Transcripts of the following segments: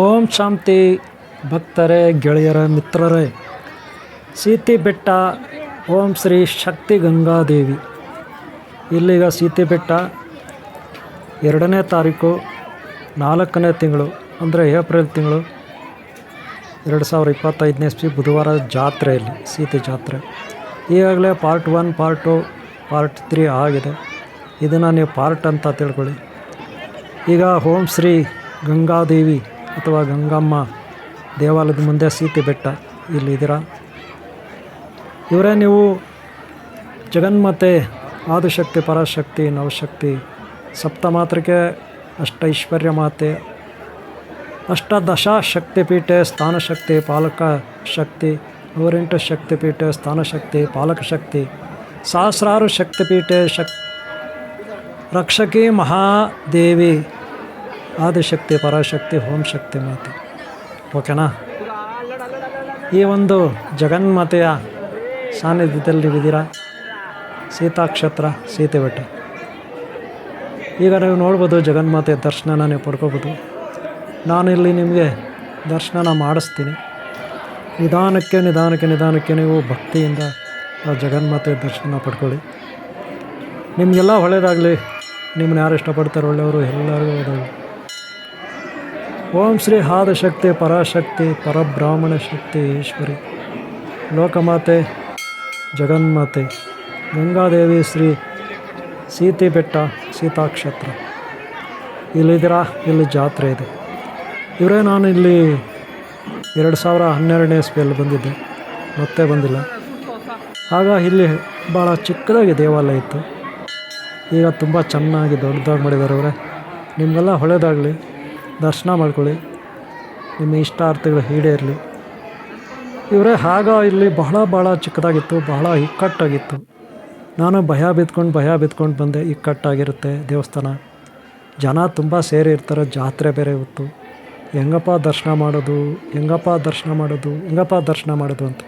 ಓಂ ಶಾಂತಿ ಭಕ್ತರೇ, ಗೆಳೆಯರ, ಮಿತ್ರರೇ. ಸೀತಿ ಬೆಟ್ಟ, ಓಂ ಶ್ರೀ ಶಕ್ತಿ ಗಂಗಾದೇವಿ. ಇಲ್ಲಿಗ ಸೀತಿ ಬೆಟ್ಟ 2ನೇ ತಾರೀಕು 4ನೇ ತಿಂಗಳು, ಅಂದರೆ ಏಪ್ರಿಲ್ ತಿಂಗಳು 2025ನೇ ಇಸ್ವಿ ಬುಧವಾರ ಜಾತ್ರೆಯಲ್ಲಿ ಸೀತೆ ಜಾತ್ರೆ. ಈಗಾಗಲೇ ಪಾರ್ಟ್ 1, ಪಾರ್ಟ್ 2, ಪಾರ್ಟ್ 3 ಆಗಿದೆ. ಇದನ್ನು ನೀವು ಪಾರ್ಟ್ ಅಂತ ತಿಳ್ಕೊಳ್ಳಿ. ಈಗ ಓಂ ಶ್ರೀ ಗಂಗಾದೇವಿ ಅಥವಾ ಗಂಗಮ್ಮ ದೇವಾಲಯದ ಮುಂದೆ ಸೀತೆ ಬೆಟ್ಟ ಇಲ್ಲಿದ್ದೀರಾ. ಇವರೇ ನೀವು ಜಗನ್ಮಾತೆ, ಆದಿಶಕ್ತಿ, ಪರಾಶಕ್ತಿ, ನವಶಕ್ತಿ, ಸಪ್ತಮಾತೃಕೆ, ಅಷ್ಟೈಶ್ವರ್ಯ ಮಾತೆ, ಅಷ್ಟದಶ ಶಕ್ತಿಪೀಠೆ, ಸ್ಥಾನಶಕ್ತಿ, ಪಾಲಕ ಶಕ್ತಿ, 108 ಶಕ್ತಿಪೀಠೆ, ಸ್ಥಾನಶಕ್ತಿ, ಪಾಲಕ ಶಕ್ತಿ, ಸಹಸ್ರಾರು ಶಕ್ತಿಪೀಠೆ, ರಕ್ಷಕಿ ಮಹಾದೇವಿ, ಆದಿಶಕ್ತಿ, ಪರಾಶಕ್ತಿ, ಓಂ ಶಕ್ತಿ ಮಾತೆ. ಓಕೆನಾ? ಈ ಒಂದು ಜಗನ್ಮಾತೆಯ ಸಾನ್ನಿಧ್ಯದಲ್ಲಿ ಇದ್ದೀರಾ. ಸೀತಾಕ್ಷೇತ್ರ, ಸೀತೆ ಬೆಟ್ಟ. ಈಗ ನೀವು ನೋಡ್ಬೋದು, ಜಗನ್ಮಾತೆಯ ದರ್ಶನನ ನೀವು ಪಡ್ಕೋಬೋದು. ನಾನಿಲ್ಲಿ ನಿಮಗೆ ದರ್ಶನ ಮಾಡಿಸ್ತೀನಿ. ನಿಧಾನಕ್ಕೆ ನೀವು ಭಕ್ತಿಯಿಂದ ಆ ಜಗನ್ಮಾತೆಯ ದರ್ಶನ ಪಡ್ಕೊಳ್ಳಿ. ನಿಮಗೆಲ್ಲ ಒಳ್ಳೆಯದಾಗಲಿ. ನಿಮ್ಮನ್ನ ಯಾರು ಇಷ್ಟಪಡ್ತಾರೆ ಒಳ್ಳೆಯವರು ಎಲ್ಲರಿಗೂ ಒಳ್ಳೆಯದು. ಓಂ ಶ್ರೀ ಆದಿಶಕ್ತಿ, ಪರಾಶಕ್ತಿ, ಪರಬ್ರಾಹ್ಮಣ ಶಕ್ತಿ, ಈಶ್ವರಿ, ಲೋಕಮಾತೆ, ಜಗನ್ಮಾತೆ, ಗಂಗಾದೇವಿ, ಶ್ರೀ ಸೀತೆ ಬೆಟ್ಟ, ಸೀತಾಕ್ಷೇತ್ರ ಇಲ್ಲಿದ್ದೀರಾ. ಇಲ್ಲಿ ಜಾತ್ರೆ ಇದೆ. ಇವರೇ ನಾನು ಇಲ್ಲಿ 2012ನೇ ಇಸ್ವಿಯಲ್ಲಿ ಬಂದಿದ್ದೆ, ಮತ್ತೆ ಬಂದಿಲ್ಲ. ಆಗ ಇಲ್ಲಿ ಭಾಳ ಚಿಕ್ಕದಾಗಿ ದೇವಾಲಯ ಇತ್ತು. ಈಗ ತುಂಬ ಚೆನ್ನಾಗಿ ದೊಡ್ಡದಾಗಿ ಮಾಡಿದ್ದಾರೆ. ಅವರೇ ನಿಮಗೆಲ್ಲ ಒಳ್ಳೆಯದಾಗಲಿ. ದರ್ಶನ ಮಾಡ್ಕೊಳ್ಳಿ. ನಿಮ್ಮ ಇಷ್ಟಾರ್ಥಗಳು ಈಡೇರಲಿ. ಇವರೇ ಆಗ ಇಲ್ಲಿ ಬಹಳ ಚಿಕ್ಕದಾಗಿತ್ತು, ಬಹಳ ಇಕ್ಕಟ್ಟಾಗಿತ್ತು. ನಾನು ಭಯ ಬಿದ್ಕೊಂಡು ಬಂದೆ. ಇಕ್ಕಟ್ಟಾಗಿರುತ್ತೆ ದೇವಸ್ಥಾನ, ಜನ ತುಂಬ ಸೇರಿ ಇರ್ತಾರೆ. ಜಾತ್ರೆ ಬೇರೆ ಇತ್ತು. ಹೆಂಗಪ್ಪ ದರ್ಶನ ಮಾಡೋದು ಅಂತ.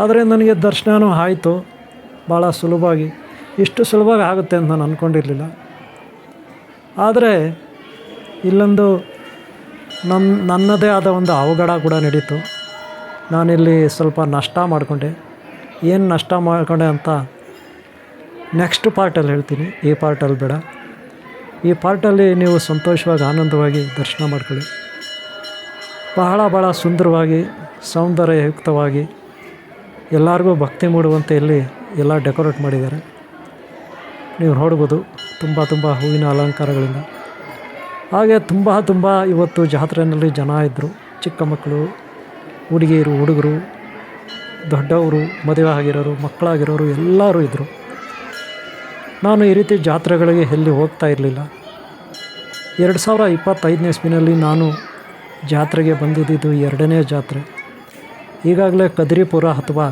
ಆದರೆ ನನಗೆ ದರ್ಶನವೂ ಆಯಿತು ಭಾಳ ಸುಲಭವಾಗಿ. ಇಷ್ಟು ಸುಲಭವಾಗಿ ಆಗುತ್ತೆ ಅಂತ ನಾನು ಅಂದ್ಕೊಂಡಿರಲಿಲ್ಲ. ಆದರೆ ಇಲ್ಲೊಂದು ನನ್ನದೇ ಆದ ಒಂದು ಅವಘಡ ಕೂಡ ನಡೀತು. ನಾನಿಲ್ಲಿ ಸ್ವಲ್ಪ ನಷ್ಟ ಮಾಡಿಕೊಂಡೆ. ಏನು ನಷ್ಟ ಮಾಡಿಕೊಂಡೆ ಅಂತ ನೆಕ್ಸ್ಟ್ ಪಾರ್ಟಲ್ಲಿ ಹೇಳ್ತೀನಿ. ಈ ಪಾರ್ಟಲ್ಲಿ ಬೇಡ. ಈ ಪಾರ್ಟಲ್ಲಿ ನೀವು ಸಂತೋಷವಾಗಿ, ಆನಂದವಾಗಿ ದರ್ಶನ ಮಾಡ್ಕೊಳ್ಳಿ. ಬಹಳ ಸುಂದರವಾಗಿ, ಸೌಂದರ್ಯಯುಕ್ತವಾಗಿ, ಎಲ್ಲರಿಗೂ ಭಕ್ತಿ ಮೂಡುವಂತೆ ಇಲ್ಲಿ ಎಲ್ಲ ಡೆಕೋರೇಟ್ ಮಾಡಿದ್ದಾರೆ. ನೀವು ನೋಡ್ಬೋದು, ತುಂಬ ಹೂವಿನ ಅಲಂಕಾರಗಳಿಂದ. ಹಾಗೆ ತುಂಬ ಇವತ್ತು ಜಾತ್ರೆಯಲ್ಲಿ ಜನ ಇದ್ದರು. ಚಿಕ್ಕ ಮಕ್ಕಳು, ಹುಡುಗಿಯರು, ಹುಡುಗರು, ದೊಡ್ಡವರು, ಮದುವೆ ಆಗಿರೋರು, ಮಕ್ಕಳಾಗಿರೋರು ಎಲ್ಲರೂ ಇದ್ದರು. ನಾನು ಈ ರೀತಿ ಜಾತ್ರೆಗಳಿಗೆ ಎಲ್ಲಿ ಹೋಗ್ತಾ ಇರಲಿಲ್ಲ. 2025ನೇ ಇಸ್ವಿನಲ್ಲಿ ನಾನು ಜಾತ್ರೆಗೆ ಬಂದಿದ್ದು 2ನೇ ಜಾತ್ರೆ. ಈಗಾಗಲೇ ಕದ್ರಿಪುರ ಅಥವಾ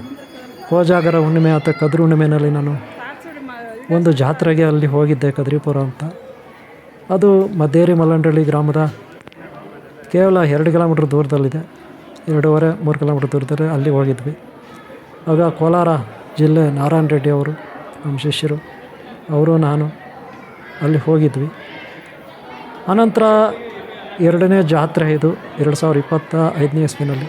ಕೋಜಾಗರ ಹುಣ್ಣಿಮೆ ಅಥವಾ ಕದ್ರಿ ಹುಣ್ಣಿಮೆಯಲ್ಲಿ ನಾನು ಒಂದು ಜಾತ್ರೆಗೆ ಅಲ್ಲಿ ಹೋಗಿದ್ದೆ, ಕದ್ರಿಪುರ ಅಂತ. ಅದು ಮದ್ದೇರಿ ಮಲ್ಲಂಡಳ್ಳಿ ಗ್ರಾಮದ ಕೇವಲ 2 ಕಿಲೋಮೀಟ್ರ್ ದೂರದಲ್ಲಿದೆ. 2.5-3 ಕಿಲೋಮೀಟ್ರ್ ದೂರದಲ್ಲಿ ಅಲ್ಲಿ ಹೋಗಿದ್ವಿ. ಆಗ ಕೋಲಾರ ಜಿಲ್ಲೆ ನಾರಾಯಣ ರೆಡ್ಡಿ ಅವರು, ನಮ್ಮ ಶಿಷ್ಯರು, ಅವರು, ನಾನು ಅಲ್ಲಿ ಹೋಗಿದ್ವಿ. ಆನಂತರ 2ನೇ ಜಾತ್ರೆ ಇದು 2025ನೇ ಇಸ್ವಿನಲ್ಲಿ.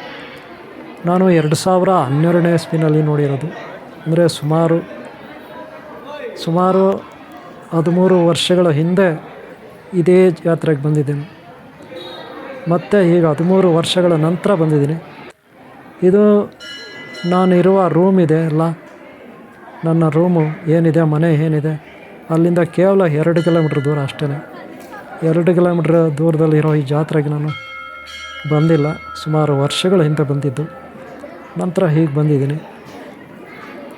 ನಾನು 2012ನೇ ಇಸ್ವಿನಲ್ಲಿ ನೋಡಿರೋದು. ಅಂದರೆ ಸುಮಾರು 13 ವರ್ಷಗಳ ಹಿಂದೆ ಇದೇ ಜಾತ್ರೆಗೆ ಬಂದಿದ್ದೀನಿ. ಮತ್ತು ಈಗ 13 ವರ್ಷಗಳ ನಂತರ ಬಂದಿದ್ದೀನಿ. ಇದು ನಾನಿರುವ ರೂಮ್ ಇದೆ ಅಲ್ಲ, ನನ್ನ ರೂಮು ಏನಿದೆ, ಮನೆ ಏನಿದೆ, ಅಲ್ಲಿಂದ ಕೇವಲ 2 ಕಿಲೋಮೀಟ್ರ್ ದೂರ ಅಷ್ಟೇ. 2 ಕಿಲೋಮೀಟ್ರ್ ದೂರದಲ್ಲಿರೋ ಈ ಜಾತ್ರೆಗೆ ನಾನು ಬಂದಿಲ್ಲ. ಸುಮಾರು ವರ್ಷಗಳ ಹಿಂದೆ ಬಂದಿದ್ದು. ನಂತರ ಹೀಗೆ ಬಂದಿದ್ದೀನಿ.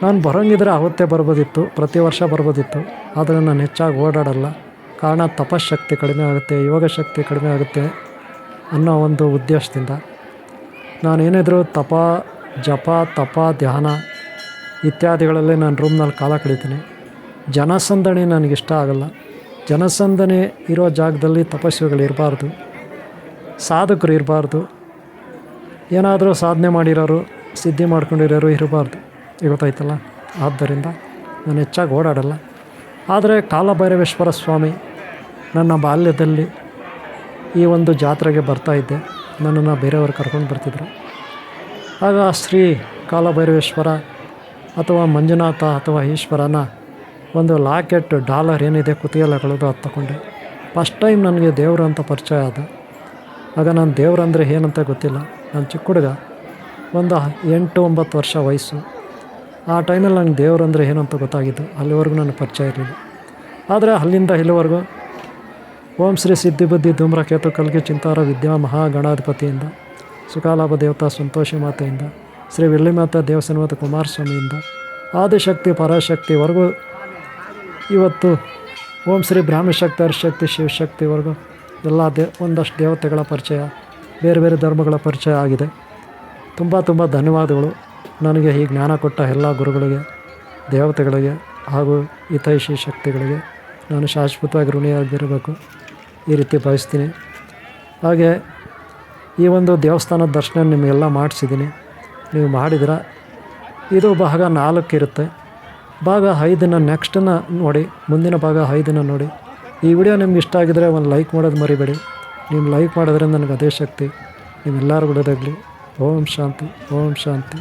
ನಾನು ಬರೋಂಗಿದ್ರೆ ಅವತ್ತೇ ಬರ್ಬೋದಿತ್ತು, ಪ್ರತಿ ವರ್ಷ ಬರ್ಬೋದಿತ್ತು. ಆದರೆ ನಾನು ಹೆಚ್ಚಾಗಿ ಓಡಾಡಲ್ಲ. ಕಾರಣ ತಪಶಕ್ತಿ ಕಡಿಮೆ ಆಗುತ್ತೆ, ಯೋಗ ಶಕ್ತಿ ಕಡಿಮೆ ಆಗುತ್ತೆ ಅನ್ನೋ ಒಂದು ಉದ್ದೇಶದಿಂದ ನಾನೇನಿದ್ರು ಜಪ, ಧ್ಯಾನ ಇತ್ಯಾದಿಗಳಲ್ಲಿ ನಾನು ರೂಮ್ನಲ್ಲಿ ಕಾಲ ಕಳೀತೀನಿ. ಜನಸಂದಣಿ ನನಗಿಷ್ಟ ಆಗಲ್ಲ. ಜನಸಂದಣಿ ಇರೋ ಜಾಗದಲ್ಲಿ ತಪಸ್ವಿಗಳಿರಬಾರ್ದು, ಸಾಧಕರು ಇರಬಾರ್ದು, ಏನಾದರೂ ಸಾಧನೆ ಮಾಡಿರೋರು, ಸಿದ್ಧಿ ಮಾಡ್ಕೊಂಡಿರೋರು ಇರಬಾರ್ದು. ಗೊತ್ತಾಯ್ತಲ್ಲ? ಆದ್ದರಿಂದ ನಾನು ಹೆಚ್ಚಾಗಿ ಓಡಾಡಲ್ಲ. ಆದರೆ ಕಾಲಭೈರವೇಶ್ವರ ಸ್ವಾಮಿ ನನ್ನ ಬಾಲ್ಯದಲ್ಲಿ ಈ ಒಂದು ಜಾತ್ರೆಗೆ ಬರ್ತಾಯಿದ್ದೆ. ನನ್ನನ್ನು ಬೇರೆಯವರು ಕರ್ಕೊಂಡು ಬರ್ತಿದ್ರು. ಆಗ ಶ್ರೀ ಕಾಲಭೈರವೇಶ್ವರ ಅಥವಾ ಮಂಜುನಾಥ ಅಥವಾ ಈಶ್ವರನ ಒಂದು ಲಾಕೆಟ್ ಡಾಲರ್ ಏನಿದೆ ಕುತ್ತಿಗೆಲ್ಲಗಳದು ಅದು ತಗೊಂಡೆ. ಫಸ್ಟ್ ಟೈಮ್ ನನಗೆ ದೇವರು ಅಂತ ಪರಿಚಯ ಆದ. ಆಗ ನಾನು ದೇವ್ರಂದರೆ ಏನಂತ ಗೊತ್ತಿಲ್ಲ. ನಾನು ಚಿಕ್ಕ ಹುಡುಗ, ಒಂದು 8-9 ವರ್ಷ ವಯಸ್ಸು. ಆ ಟೈಮಲ್ಲಿ ನನಗೆ ದೇವ್ರಂದರೆ ಏನು ಅಂತ ಗೊತ್ತಾಗಿದ್ದು. ಅಲ್ಲಿವರೆಗೂ ನನಗೆ ಪರಿಚಯ ಇರಲಿಲ್ಲ. ಆದರೆ ಅಲ್ಲಿಂದ ಇಲ್ಲಿವರೆಗೂ ಓಂ ಶ್ರೀ ಸಿದ್ಧಿಬುದ್ಧಿ ಧೂಮ್ರಕೇತು ಕಲ್ಗಿ ಚಿಂತಾರ ವಿದ್ಯಾ ಮಹಾಗಣಾಧಿಪತಿಯಿಂದ, ಸುಖಾಲಾಭ ದೇವತಾ ಸಂತೋಷಿ ಮಾತೆಯಿಂದ, ಶ್ರೀ ವೆಳ್ಳಿಮಾತಾ ದೇವಸ್ಥಾನವಾದ ಕುಮಾರಸ್ವಾಮಿಯಿಂದ, ಆದಿಶಕ್ತಿ ಪರಾಶಕ್ತಿವರೆಗೂ ಇವತ್ತು ಓಂ ಶ್ರೀ ಬ್ರಾಹ್ಮಶಕ್ತಿ ಹರಿಶಕ್ತಿ ಶಿವಶಕ್ತಿವರೆಗೂ ಎಲ್ಲ ಒಂದಷ್ಟು ದೇವತೆಗಳ ಪರಿಚಯ, ಬೇರೆ ಬೇರೆ ಧರ್ಮಗಳ ಪರಿಚಯ ಆಗಿದೆ. ತುಂಬ ಧನ್ಯವಾದಗಳು ನನಗೆ ಈ ಜ್ಞಾನ ಕೊಟ್ಟ ಎಲ್ಲ ಗುರುಗಳಿಗೆ, ದೇವತೆಗಳಿಗೆ ಹಾಗೂ ಹಿತೈಷಿ ಶಕ್ತಿಗಳಿಗೆ ನಾನು ಶಾಶ್ವತವಾಗಿ ಋಣಿಯಾಗಿರಬೇಕು, ಈ ರೀತಿ ಬಯಸ್ತೀನಿ. ಹಾಗೆ ಈ ಒಂದು ದೇವಸ್ಥಾನದ ದರ್ಶನ ನಿಮಗೆಲ್ಲ ಮಾಡಿಸಿದ್ದೀನಿ. ನೀವು ಮಾಡಿದ್ರೆ ಇದು ಭಾಗ 4 ಇರುತ್ತೆ. ಭಾಗ 5ನ ನೆಕ್ಸ್ಟನ್ನು ನೋಡಿ, ಮುಂದಿನ ಭಾಗ 5ನ ನೋಡಿ. ಈ ವಿಡಿಯೋ ನಿಮ್ಗೆ ಇಷ್ಟ ಆಗಿದರೆ ಒಂದು ಲೈಕ್ ಮಾಡೋದು ಮರಿಬೇಡಿ. ನೀವು ಲೈಕ್ ಮಾಡಿದ್ರೆ ನನಗೆ ಅದೇ ಶಕ್ತಿ. ನಿಮ್ಮೆಲ್ಲರಿಗೂ ಒಳ್ಳೆಯದಾಗಲಿ. ಓಂ ಶಾಂತಿ, ಓಂ ಶಾಂತಿ.